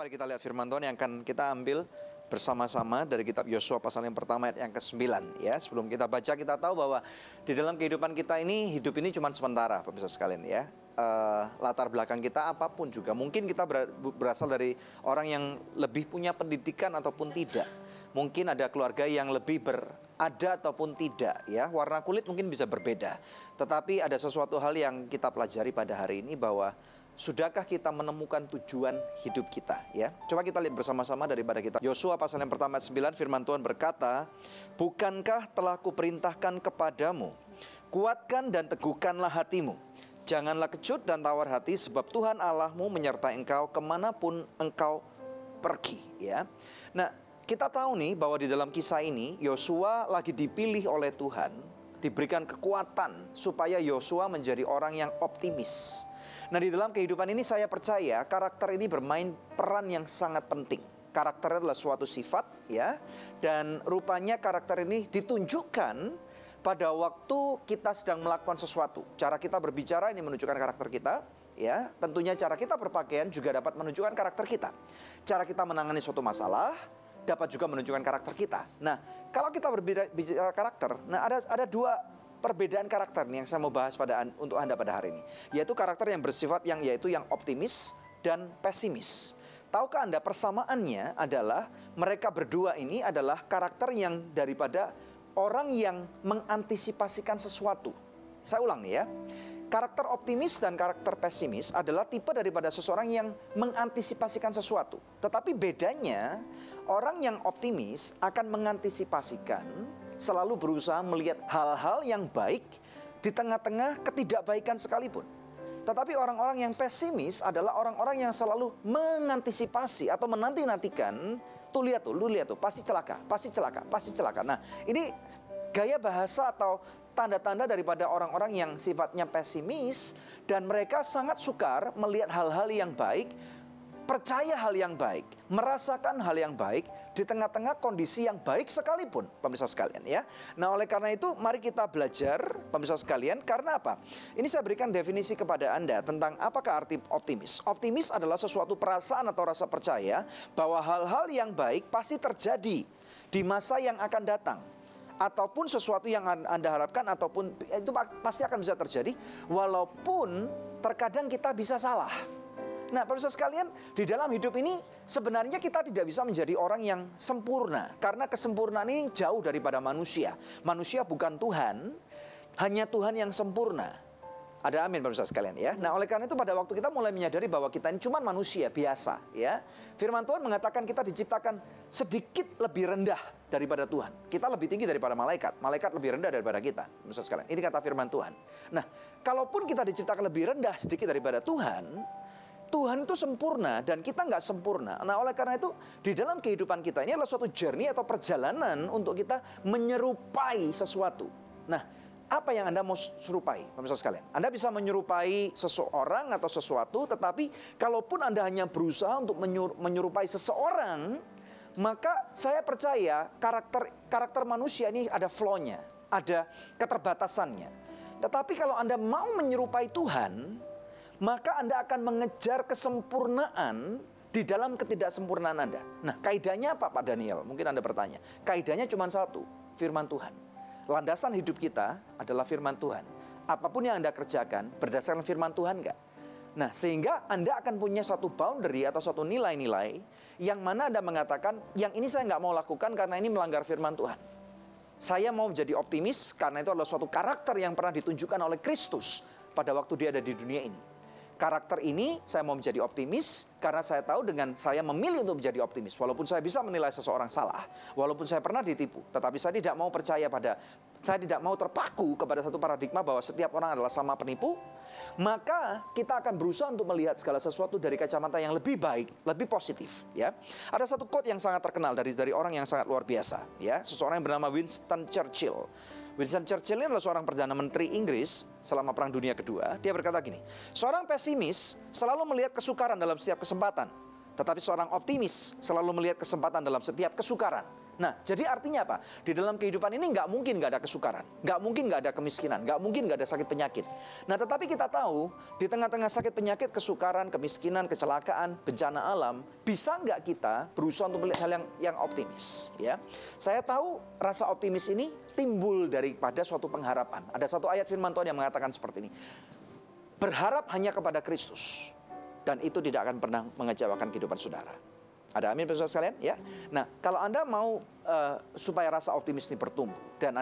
mari kita lihat firman Tuhan yang akan kita ambil bersama-sama dari kitab Yosua pasal yang pertama ayat yang ke-9 ya. Sebelum kita baca, kita tahu bahwa di dalam kehidupan kita ini, hidup ini cuma sementara, pemirsa sekalian ya. Latar belakang kita apapun juga, mungkin kita berasal dari orang yang lebih punya pendidikan ataupun tidak. Mungkin ada keluarga yang lebih berada ataupun tidak ya. Warna kulit mungkin bisa berbeda. Tetapi ada sesuatu hal yang kita pelajari pada hari ini, bahwa sudahkah kita menemukan tujuan hidup kita ya? Coba kita lihat bersama-sama daripada kita Yosua pasal yang pertama ayat 9. Firman Tuhan berkata, "Bukankah telah kuperintahkan kepadamu, kuatkan dan teguhkanlah hatimu. Janganlah kecut dan tawar hati, sebab Tuhan Allahmu menyertai engkau kemanapun engkau pergi." Ya. Nah, kita tahu nih bahwa di dalam kisah ini Yosua lagi dipilih oleh Tuhan, diberikan kekuatan supaya Yosua menjadi orang yang optimis. Nah, di dalam kehidupan ini saya percaya karakter ini bermain peran yang sangat penting. Karakter adalah suatu sifat ya, dan rupanya karakter ini ditunjukkan pada waktu kita sedang melakukan sesuatu. Cara kita berbicara ini menunjukkan karakter kita ya. Tentunya cara kita berpakaian juga dapat menunjukkan karakter kita. Cara kita menangani suatu masalah dapat juga menunjukkan karakter kita. Nah, kalau kita berbicara karakter, nah ada dua perbedaan karakter nih yang saya mau bahas untuk Anda pada hari ini, yaitu karakter yang bersifat yaitu yang optimis dan pesimis. Tahukah Anda persamaannya adalah mereka berdua ini adalah karakter yang daripada orang yang mengantisipasikan sesuatu. Saya ulang nih ya. Karakter optimis dan karakter pesimis adalah tipe daripada seseorang yang mengantisipasikan sesuatu. Tetapi bedanya, orang yang optimis akan mengantisipasikan, selalu berusaha melihat hal-hal yang baik di tengah-tengah ketidakbaikan sekalipun. Tetapi orang-orang yang pesimis adalah orang-orang yang selalu mengantisipasi atau menanti-nantikan. Tuh lihat tuh, pasti celaka. Nah, ini gaya bahasa atau tanda-tanda daripada orang-orang yang sifatnya pesimis, dan mereka sangat sukar melihat hal-hal yang baik, percaya hal yang baik, merasakan hal yang baik di tengah-tengah kondisi yang baik sekalipun, pemirsa sekalian ya. Nah, oleh karena itu mari kita belajar, pemirsa sekalian. Karena apa? Ini saya berikan definisi kepada Anda tentang apakah arti optimis. Optimis adalah sesuatu perasaan atau rasa percaya bahwa hal-hal yang baik pasti terjadi di masa yang akan datang, ataupun sesuatu yang Anda harapkan, ataupun itu pasti akan bisa terjadi, walaupun terkadang kita bisa salah. Nah, pemirsa sekalian, di dalam hidup ini sebenarnya kita tidak bisa menjadi orang yang sempurna, karena kesempurnaan ini jauh daripada manusia. Manusia bukan Tuhan, hanya Tuhan yang sempurna. Ada amin, pemirsa sekalian ya. Nah, oleh karena itu pada waktu kita mulai menyadari bahwa kita ini cuma manusia biasa ya. Firman Tuhan mengatakan kita diciptakan sedikit lebih rendah daripada Tuhan. Kita lebih tinggi daripada malaikat. Malaikat lebih rendah daripada kita, pemirsa sekalian. Ini kata firman Tuhan. Nah, kalaupun kita diciptakan lebih rendah sedikit daripada Tuhan, Tuhan itu sempurna dan kita nggak sempurna. Nah, oleh karena itu di dalam kehidupan kita ini adalah suatu journey atau perjalanan untuk kita menyerupai sesuatu. Nah, apa yang Anda mau serupai, pemirsa sekalian? Anda bisa menyerupai seseorang atau sesuatu, tetapi kalaupun Anda hanya berusaha untuk menyerupai seseorang, maka saya percaya karakter manusia ini ada flow-nya, ada keterbatasannya. Tetapi kalau Anda mau menyerupai Tuhan, maka Anda akan mengejar kesempurnaan di dalam ketidaksempurnaan Anda. Nah, kaidahnya apa, Pak Daniel? Mungkin Anda bertanya. Kaidahnya cuma satu, firman Tuhan. Landasan hidup kita adalah firman Tuhan. Apapun yang Anda kerjakan berdasarkan firman Tuhan enggak? Nah, sehingga Anda akan punya suatu boundary atau suatu nilai-nilai yang mana Anda mengatakan, yang ini saya nggak mau lakukan karena ini melanggar firman Tuhan. Saya mau menjadi optimis karena itu adalah suatu karakter yang pernah ditunjukkan oleh Kristus pada waktu dia ada di dunia ini. Karakter ini saya mau menjadi optimis karena saya tahu dengan saya memilih untuk menjadi optimis. Walaupun saya bisa menilai seseorang salah, walaupun saya pernah ditipu, tetapi saya tidak mau saya tidak mau terpaku kepada satu paradigma bahwa setiap orang adalah sama penipu. Maka kita akan berusaha untuk melihat segala sesuatu dari kacamata yang lebih baik, lebih positif ya. Ada satu quote yang sangat terkenal dari orang yang sangat luar biasa ya, seseorang yang bernama Winston Churchill. Winston Churchill ini adalah seorang Perdana Menteri Inggris selama Perang Dunia Kedua. Dia berkata gini, seorang pesimis selalu melihat kesukaran dalam setiap kesempatan, tetapi seorang optimis selalu melihat kesempatan dalam setiap kesukaran. Nah, jadi artinya apa? Di dalam kehidupan ini nggak mungkin nggak ada kesukaran, nggak mungkin nggak ada kemiskinan, nggak mungkin nggak ada sakit penyakit. Nah, tetapi kita tahu di tengah-tengah sakit penyakit, kesukaran, kemiskinan, kecelakaan, bencana alam, bisa nggak kita berusaha untuk melihat hal yang optimis? Ya, saya tahu rasa optimis ini timbul daripada suatu pengharapan. Ada satu ayat firman Tuhan yang mengatakan seperti ini: berharap hanya kepada Kristus, dan itu tidak akan pernah mengecewakan kehidupan saudara. Ada amin saudara sekalian ya. Nah, kalau Anda mau supaya rasa optimis ini bertumbuh dan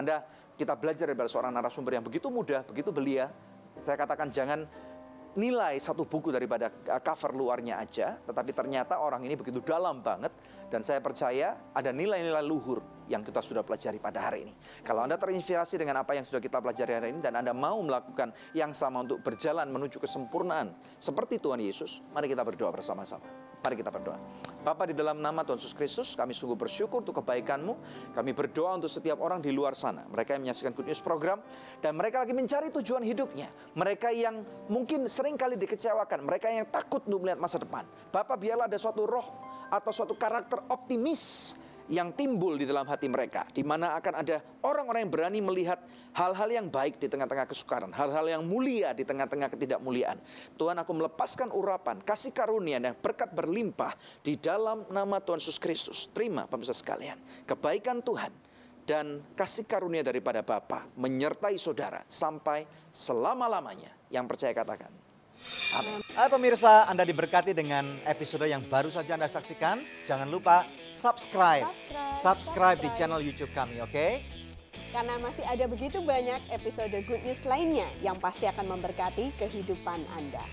kita belajar dari seorang narasumber yang begitu muda, begitu belia, saya katakan jangan nilai satu buku daripada cover luarnya aja, tetapi ternyata orang ini begitu dalam banget dan saya percaya ada nilai-nilai luhur yang kita sudah pelajari pada hari ini. Kalau Anda terinspirasi dengan apa yang sudah kita pelajari hari ini dan Anda mau melakukan yang sama untuk berjalan menuju kesempurnaan seperti Tuhan Yesus, mari kita berdoa bersama-sama. Mari kita berdoa. Bapa, di dalam nama Tuhan Yesus Kristus, kami sungguh bersyukur untuk kebaikan-Mu. Kami berdoa untuk setiap orang di luar sana. Mereka yang menyaksikan Good News program. Dan mereka lagi mencari tujuan hidupnya. Mereka yang mungkin sering kali dikecewakan. Mereka yang takut untuk melihat masa depan. Bapa, biarlah ada suatu roh atau suatu karakter optimis yang timbul di dalam hati mereka, di mana akan ada orang-orang yang berani melihat hal-hal yang baik di tengah-tengah kesukaran, hal-hal yang mulia di tengah-tengah ketidakmuliaan. Tuhan, aku melepaskan urapan, kasih karunia dan berkat berlimpah di dalam nama Tuhan Yesus Kristus. Terima pemirsa sekalian, kebaikan Tuhan dan kasih karunia daripada Bapa menyertai saudara sampai selama-lamanya. Yang percaya katakan amin. Hai pemirsa, Anda diberkati dengan episode yang baru saja Anda saksikan. Jangan lupa subscribe di channel YouTube kami, oke? Karena masih ada begitu banyak episode Good News lainnya yang pasti akan memberkati kehidupan Anda.